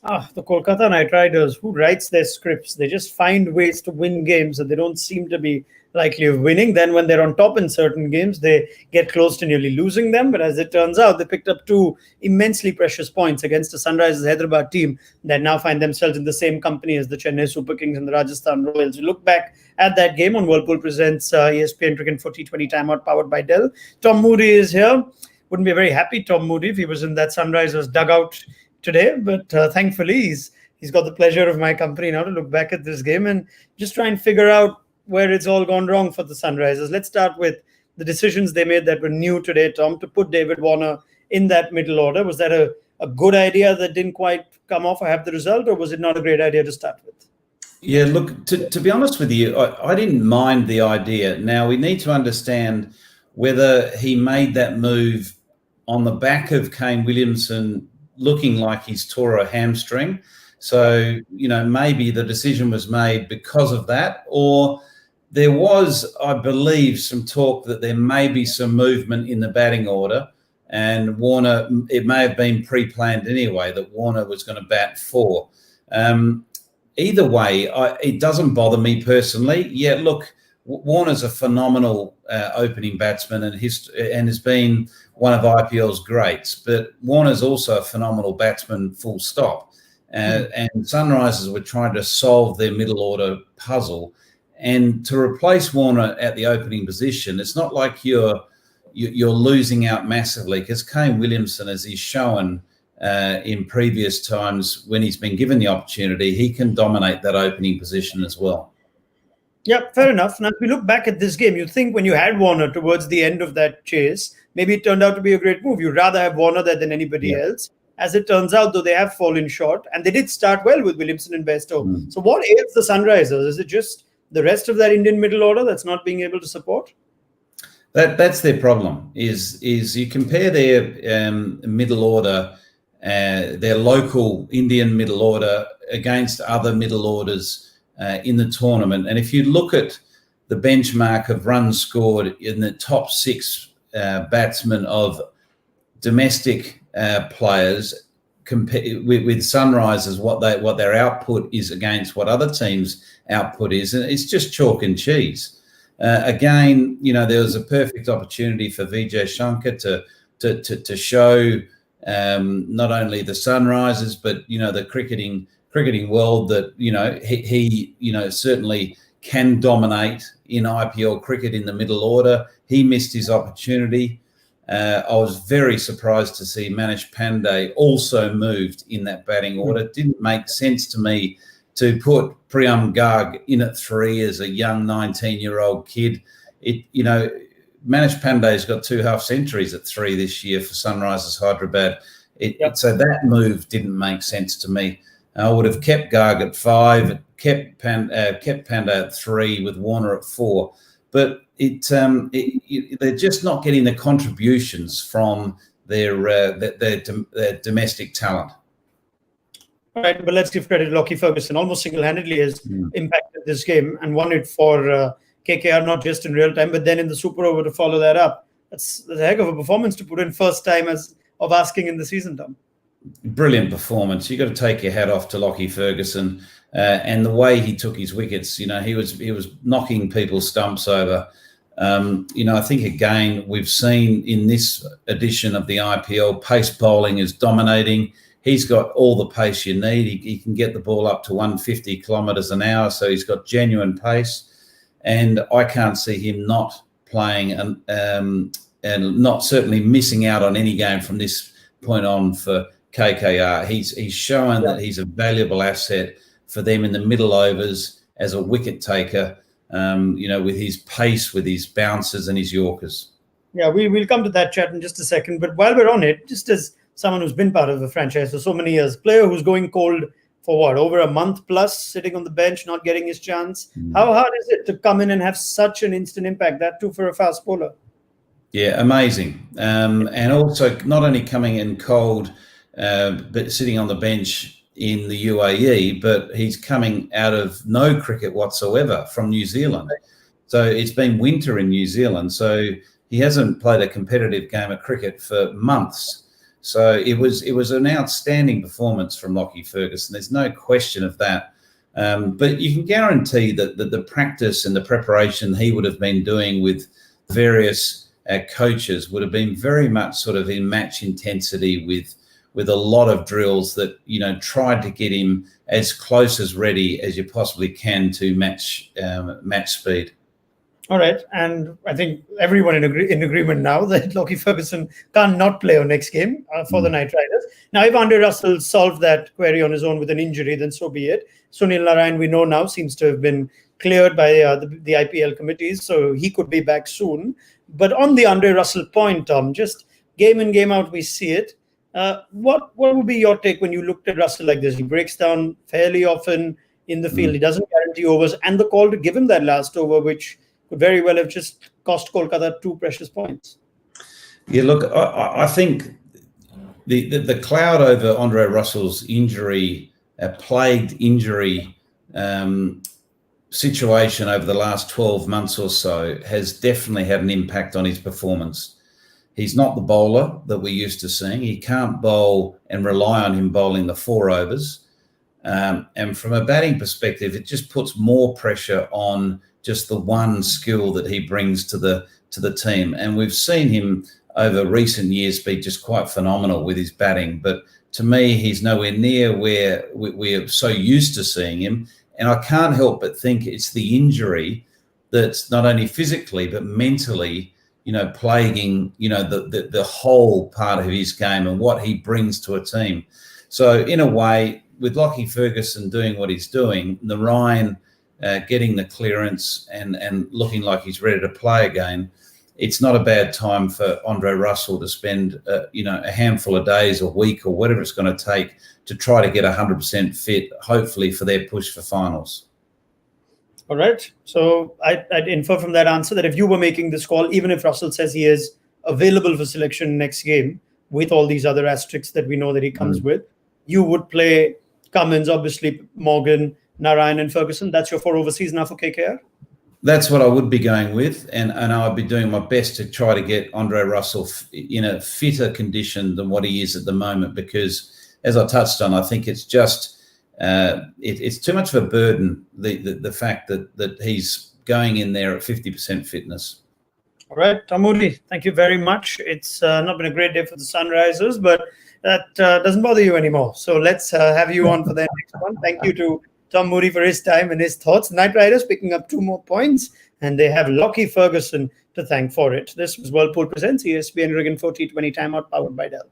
The Kolkata Knight Riders, who writes their scripts? They just find ways to win games that they don't seem to be likely of winning. Then, when they're on top in certain games, they get close to nearly losing them. But as it turns out, they picked up two immensely precious points against a Sunrisers Hyderabad team that now find themselves in the same company as the Chennai Super Kings and the Rajasthan Royals. You look back at that game on Whirlpool Presents ESPN Cricket for T20 Timeout powered by Dell. Tom Moody is here. Wouldn't be a very happy Tom Moody if he was in that Sunrisers dugout today, but thankfully he's got the pleasure of my company now to look back at this game and just try and figure out where it's all gone wrong for the Sunrisers. Let's start with the decisions they made that were new today, Tom, to put David Warner in that middle order. Was that a good idea that didn't quite come off or have the result, or was it not a great idea to start with? Yeah, look, to be honest with you, I didn't mind the idea. Now, we need to understand whether he made that move on the back of Kane Williamson looking like he's tore a hamstring. So, maybe the decision was made because of that, or there was, I believe, some talk that there may be some movement in the batting order, and Warner, it may have been pre-planned anyway, that Warner was going to bat 4. Either way, it doesn't bother me personally. Yeah, look, Warner's a phenomenal opening batsman and has been one of IPL's greats, but Warner's also a phenomenal batsman, full stop. And Sunrisers were trying to solve their middle order puzzle, and to replace Warner at the opening position, it's not like you're losing out massively, because Kane Williamson, as he's shown in previous times when he's been given the opportunity, he can dominate that opening position as well. Yeah, fair enough. Now, if we look back at this game, you think when you had Warner towards the end of that chase, maybe it turned out to be a great move. You'd rather have Warner there than anybody else. As it turns out, though, they have fallen short, and they did start well with Williamson and Bairstow. So what ails the Sunrisers? Is it just the rest of that Indian middle order that's not being able to support? That's their problem, is you compare their middle order, their local Indian middle order against other middle orders in the tournament. And if you look at the benchmark of runs scored in the top 6 batsmen of domestic players with Sunrisers, what their output is against what other teams' output is, and it's just chalk and cheese. Again, there was a perfect opportunity for Vijay Shankar to show not only the Sunrisers but the cricketing world that he certainly can dominate in IPL cricket in the middle order. He missed his opportunity. I was very surprised to see Manish Pandey also moved in that batting order. It didn't make sense to me to put Priyam Garg in at 3 as a young 19-year-old kid. Manish Pandey's got 2 half centuries at 3 this year for Sunrisers Hyderabad. So that move didn't make sense to me. I would have kept Garg at 5, kept Pandey at 3 with Warner at 4. But they're just not getting the contributions from their domestic talent. All right, but let's give credit to Lockie Ferguson. Almost single-handedly has impacted this game and won it for KKR, not just in real time, but then in the super over to follow that up. That's a heck of a performance to put in first time of asking in the season, Tom. Brilliant performance. You've got to take your hat off to Lockie Ferguson and the way he took his wickets. He was knocking people's stumps over. I think, again, we've seen in this edition of the IPL, pace bowling is dominating. He's got all the pace you need. He can get the ball up to 150 kilometres an hour, so he's got genuine pace. And I can't see him not playing and not certainly missing out on any game from this point on for KKR. He's shown that he's a valuable asset for them in the middle overs as a wicket taker, with his pace, with his bounces and his Yorkers. Yeah, we'll come to that chat in just a second. But while we're on it, just as someone who's been part of the franchise for so many years, player who's going cold for over a month plus, sitting on the bench, not getting his chance. How hard is it to come in and have such an instant impact, that too for a fast bowler? Yeah, amazing. And also not only coming in cold, but sitting on the bench in the UAE, but he's coming out of no cricket whatsoever from New Zealand. So it's been winter in New Zealand. So he hasn't played a competitive game of cricket for months. So it was an outstanding performance from Lockie Ferguson. There's no question of that. But you can guarantee that the practice and the preparation he would have been doing with various coaches would have been very much sort of in match intensity with a lot of drills that, tried to get him as close as ready as you possibly can to match speed. All right, and I think everyone in agreement now that Lockie Ferguson can't not play our next game for the Knight Riders. Now, if Andre Russell solved that query on his own with an injury, then so be it. Sunil Narayan, we know now, seems to have been cleared by the IPL committees, so he could be back soon. But on the Andre Russell point, Tom, just game in, game out, we see it. What would be your take when you looked at Russell like this? He breaks down fairly often in the field. He doesn't guarantee overs, and the call to give him that last over, which could very well have just cost Kolkata 2 precious points. Yeah, look, I think the cloud over Andre Russell's injury, plagued injury situation over the last 12 months or so has definitely had an impact on his performance. He's not the bowler that we're used to seeing. He can't bowl and rely on him bowling the 4 overs. And from a batting perspective, it just puts more pressure on just the one skill that he brings to the team. And we've seen him over recent years be just quite phenomenal with his batting. But to me, he's nowhere near where we're so used to seeing him. And I can't help but think it's the injury that's not only physically but mentally, plaguing, the whole part of his game and what he brings to a team. So in a way, with Lockie Ferguson doing what he's doing, Narayan getting the clearance and looking like he's ready to play again, it's not a bad time for Andre Russell to spend, a handful of days, a week, or whatever it's going to take to try to get 100% fit, hopefully for their push for finals. All right. So I'd infer from that answer that if you were making this call, even if Russell says he is available for selection next game with all these other asterisks that we know that he comes with, you would play Cummins, obviously Morgan, Narayan and Ferguson. That's your 4 overseas now for KKR? That's what I would be going with. And I'd be doing my best to try to get Andre Russell in a fitter condition than what he is at the moment, because as I touched on, I think it's just it's too much of a burden, the fact that he's going in there at 50% fitness. All right, Tom Moody, thank you very much. It's not been a great day for the Sunrisers, but that doesn't bother you anymore. So let's have you on for the next one. Thank you to Tom Moody for his time and his thoughts. Knight Riders picking up 2 more points, and they have Lockie Ferguson to thank for it. This was Whirlpool Presents ESPN Riggin for T20 Timeout, powered by Dell.